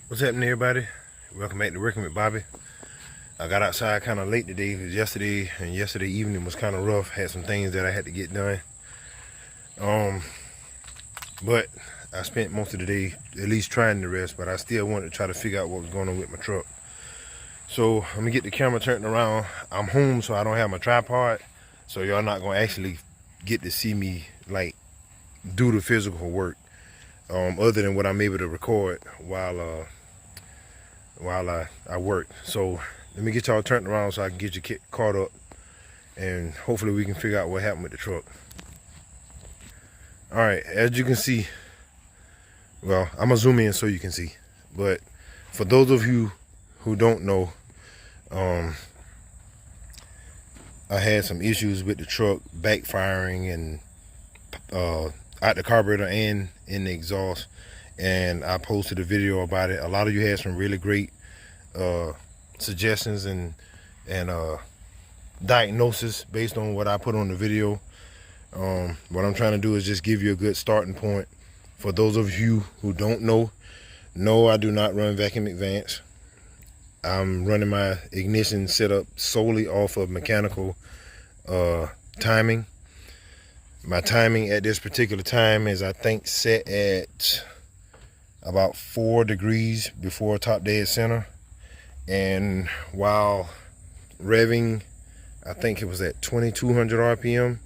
What's happening, everybody? Welcome back to Working with Bobby. I got outside kind of late today because yesterday evening was kind of rough. Had some things that I had to get done. But I spent most of the day at least trying to rest, but I still wanted to try to figure out what was going on with my truck. So I'm gonna get the camera turned around. I'm home, so I don't have my tripod, so y'all not gonna actually get to see me like do the physical work, other than what I'm able to record while I work. So let me get y'all turned around so I can get you caught up, and hopefully we can figure out what happened with the truck. All right, as you can see, well, I'm gonna zoom in so you can see, but for those of you who don't know, I had some issues with the truck backfiring and out the carburetor and in the exhaust, and I posted a video about it. A lot of you had some really great suggestions and diagnosis based on what I put on the video. What I'm trying to do is just give you a good starting point. For those of you who don't know, no, I do not run vacuum advance. I'm running my ignition setup solely off of mechanical timing. My timing at this particular time is, I think, set at about 4 degrees before top dead center. And while revving, I think it was at 2200 RPM,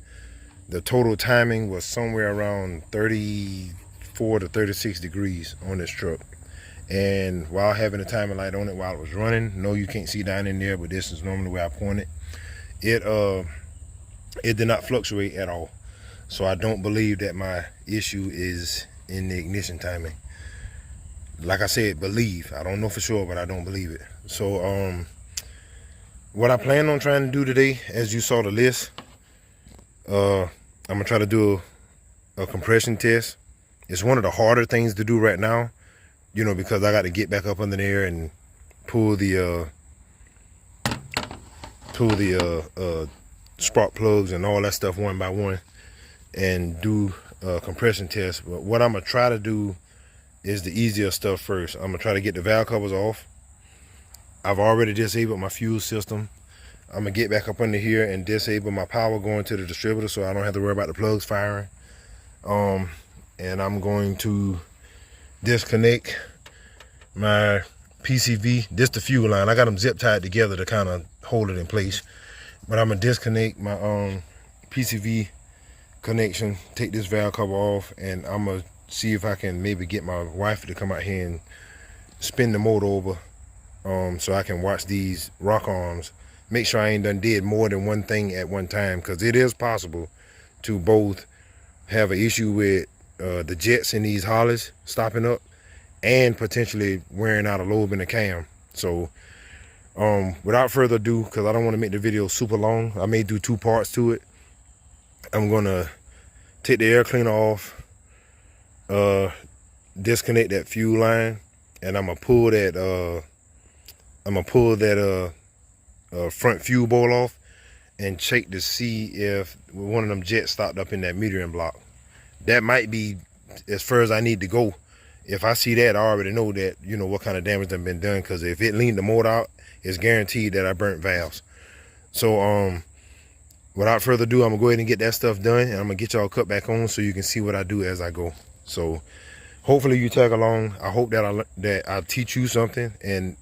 the total timing was somewhere around 34 to 36 degrees on this truck. And while having a timing light on it while it was running, no, you can't see down in there, but this is normally where I point it. It did not fluctuate at all. So I don't believe that my issue is in the ignition timing. Like I said, believe. I don't know for sure, but I don't believe it. So what I plan on trying to do today, as you saw the list, I'm gonna try to do a compression test. It's one of the harder things to do right now, you know, because I got to get back up under there and pull the spark plugs and all that stuff one by one and do a compression test. But what I'm gonna try to do is the easier stuff first. I'm gonna try to get the valve covers off. I've already disabled my fuel system. I'm gonna get back up under here and disable my power going to the distributor so I don't have to worry about the plugs firing. And I'm going to disconnect my PCV. This the fuel line. I got them zip tied together to kind of hold it in place. But I'm gonna disconnect my PCV connection, take this valve cover off, and I'm gonna see if I can maybe get my wife to come out here and spin the motor over, so I can watch these rock arms, make sure I ain't done did more than one thing at one time, because it is possible to both have an issue with the jets in these Holleys stopping up and potentially wearing out a lobe in the cam. So without further ado, because I don't want to make the video super long, I may do 2 parts to it. I'm gonna take the air cleaner off, disconnect that fuel line, and I'm gonna pull that front fuel bowl off and check to see if one of them jets stopped up in that metering block. That might be as far as I need to go. If I see that, I already know that, you know, what kind of damage has been done, because if it leaned the motor out, it's guaranteed that I burnt valves. So without further ado, I'm gonna go ahead and get that stuff done, and I'm gonna get y'all cut back on so you can see what I do as I go. So hopefully you tag along. I hope that I teach you something, and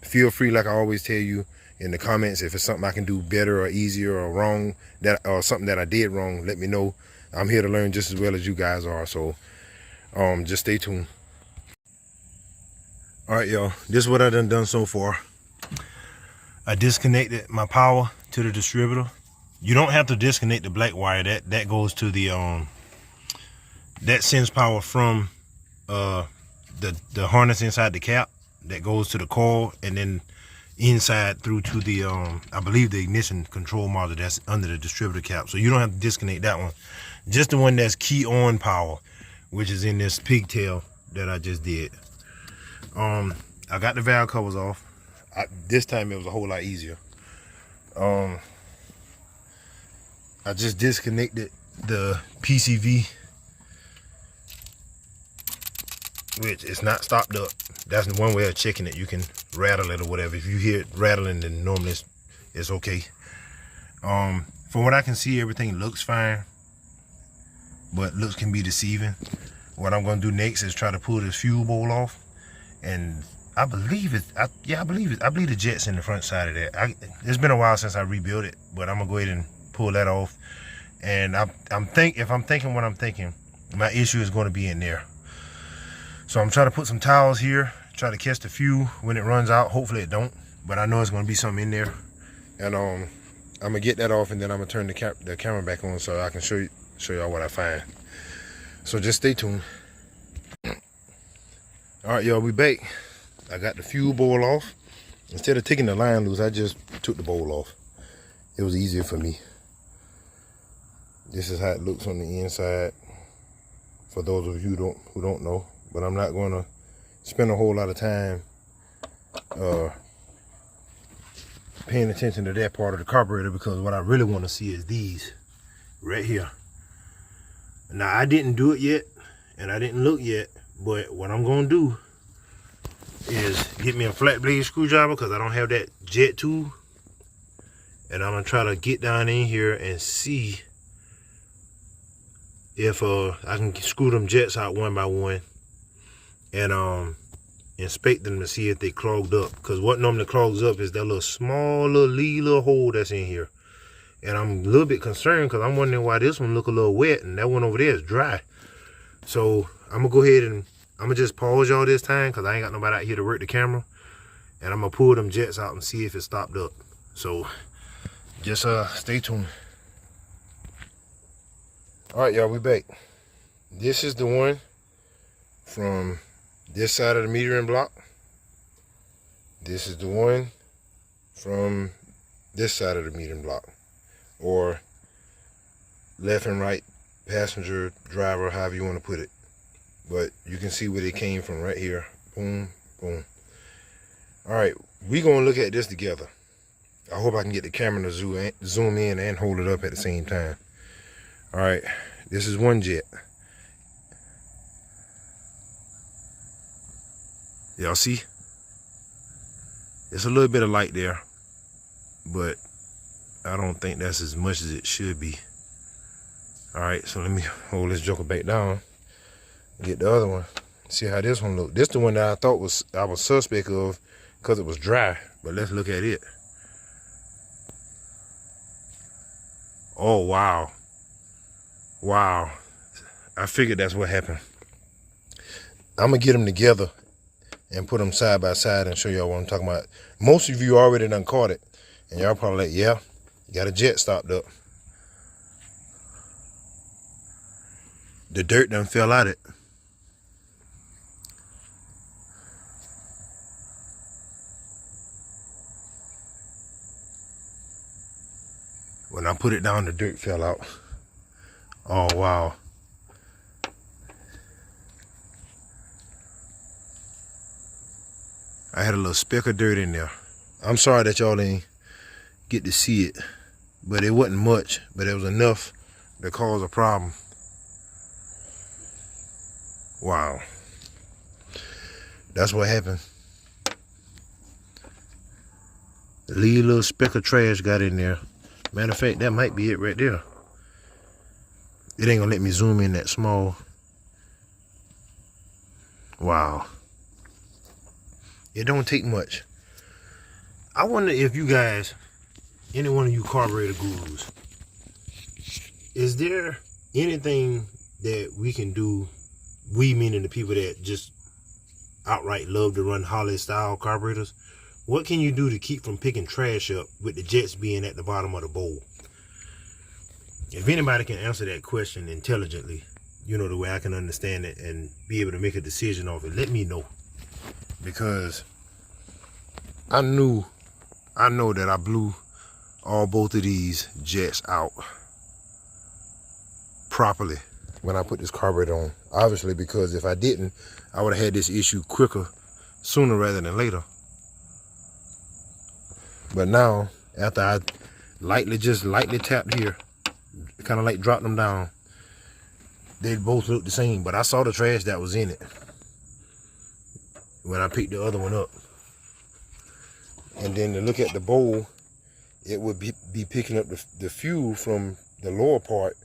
feel free, like I always tell you in the comments, if it's something I can do better or easier or wrong, or something that I did wrong, let me know. I'm here to learn just as well as you guys are. So just stay tuned. All right, y'all, this is what I done so far. I disconnected my power to the distributor. You don't have to disconnect the black wire. That goes to the that sends power from the harness inside the cap, that goes to the coil, and then inside through to the I believe the ignition control module that's under the distributor cap. So you don't have to disconnect that one, just the one that's key on power, which is in this pigtail that I just did. I got the valve covers off. This time it was a whole lot easier. I just disconnected the PCV which it's not stopped up. That's one way of checking it. You can rattle it or whatever. If you hear it rattling, then normally it's okay. From what I can see, everything looks fine, but looks can be deceiving. What I'm gonna do next is try to pull this fuel bowl off, and I believe it. I believe it. I believe the jet's in the front side of that. It's been a while since I rebuilt it, but I'm gonna go ahead and pull that off. And if I'm thinking what I'm thinking, my issue is going to be in there. So I'm trying to put some towels here, try to catch the fuel when it runs out. Hopefully it don't, but I know it's going to be something in there. And I'm gonna get that off, and then I'm gonna turn the camera back on so I can show y'all what I find. So just stay tuned. All right, y'all, we back. I got the fuel bowl off. Instead of taking the line loose, I just took the bowl off. It was easier for me. This is how it looks on the inside, for those of you who don't know. But I'm not going to spend a whole lot of time paying attention to that part of the carburetor, because what I really want to see is these right here. Now, I didn't do it yet, and I didn't look yet, but what I'm going to do is get me a flat blade screwdriver, because I don't have that jet tool. And I'm going to try to get down in here and see if I can screw them jets out one by one, and inspect them to see if they clogged up. Because what normally clogs up is that little small little hole that's in here. And I'm a little bit concerned, because I'm wondering why this one look a little wet and that one over there is dry. So I'm gonna go ahead and I'm gonna just pause y'all this time, because I ain't got nobody out here to work the camera. And I'm gonna pull them jets out and see if it stopped up. So just stay tuned. All right, y'all, we back. This is the one from this side of the metering block. This is the one from this side of the metering block, or left and right passenger, driver, however you want to put it. But you can see where they came from right here. Boom, boom. All right, we're gonna look at this together. I hope I can get the camera to zoom in and hold it up at the same time. All right, this is one jet. Y'all see? It's a little bit of light there, but I don't think that's as much as it should be. All right, so let me hold this joker back down, get the other one, see how this one look. This the one that I thought I was suspect of, because it was dry, but let's look at it. Oh, wow. Wow, I figured that's what happened. I'm gonna get them together and put them side by side and show y'all what I'm talking about. Most of you already done caught it, and y'all probably like, yeah, you got a jet stopped up. The dirt done fell out it. When I put it down, the dirt fell out. Oh, wow. I had a little speck of dirt in there. I'm sorry that y'all didn't get to see it, but it wasn't much, but it was enough to cause a problem. Wow. That's what happened. The little speck of trash got in there. Matter of fact, that might be it right there. It ain't gonna let me zoom in that small. Wow. It don't take much. I wonder if you guys, any one of you carburetor gurus, is there anything that we can do, we meaning the people that just outright love to run Holley style carburetors, what can you do to keep from picking trash up with the jets being at the bottom of the bowl? If anybody can answer that question intelligently, you know, the way I can understand it and be able to make a decision off it, let me know. Because I know that I blew both of these jets out properly when I put this carburetor on. Obviously, because if I didn't, I would have had this issue quicker, sooner rather than later. But now, after I lightly tapped here, kind of like dropped them down, they both look the same. But I saw the trash that was in it. when I picked the other one up. And then to look at the bowl, it would be picking up the fuel from the lower part,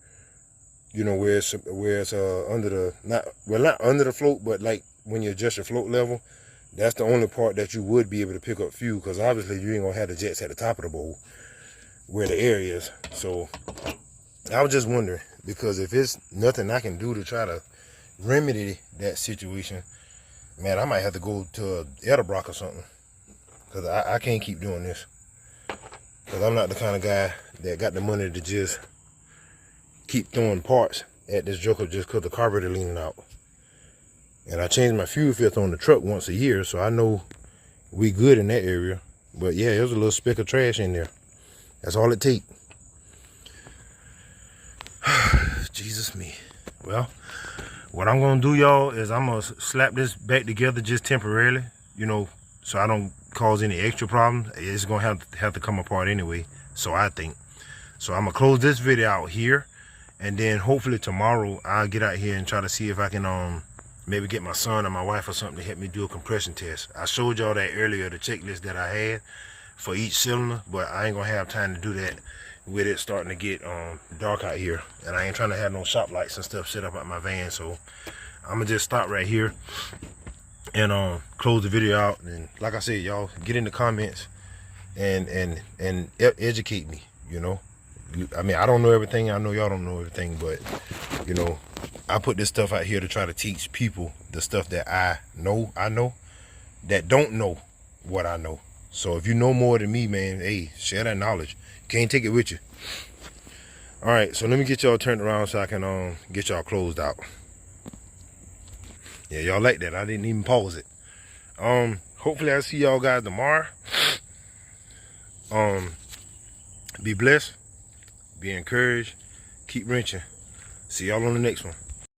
you know, where it's under the, not under the float, but like when you adjust your float level, that's the only part that you would be able to pick up fuel, because obviously you ain't gonna have the jets at the top of the bowl where the air is. So I was just wondering, because if it's nothing I can do to try to remedy that situation, man, I might have to go to a Edelbrock or something, because I can't keep doing this. Because I'm not the kind of guy that got the money to just keep throwing parts at this joker just because the carburetor leaning out. And I change my fuel filter on the truck once a year, so I know we good in that area. But yeah, there's a little speck of trash in there. That's all it takes. Jesus me. Well, what I'm gonna do, y'all, is I'm gonna slap this back together just temporarily, you know, so I don't cause any extra problems. It's gonna have to come apart anyway, so I think. So I'm gonna close this video out here, and then hopefully tomorrow I'll get out here and try to see if I can maybe get my son or my wife or something to help me do a compression test. I showed y'all that earlier, the checklist that I had for each cylinder, but I ain't gonna have time to do that with it starting to get dark out here, and I ain't trying to have no shop lights and stuff set up at my van. So I'm gonna just stop right here and close the video out. And like I said, y'all get in the comments and educate me, you know. I mean, I don't know everything, I know y'all don't know everything, but you know, I put this stuff out here to try to teach people the stuff that I know that don't know what I know. So if you know more than me, man, hey, share that knowledge. Can't take it with you. All right, so let me get y'all turned around so I can get y'all closed out. Yeah, y'all like that. I didn't even pause it. Hopefully I see y'all guys tomorrow. Be blessed, be encouraged, keep wrenching. See y'all on the next one.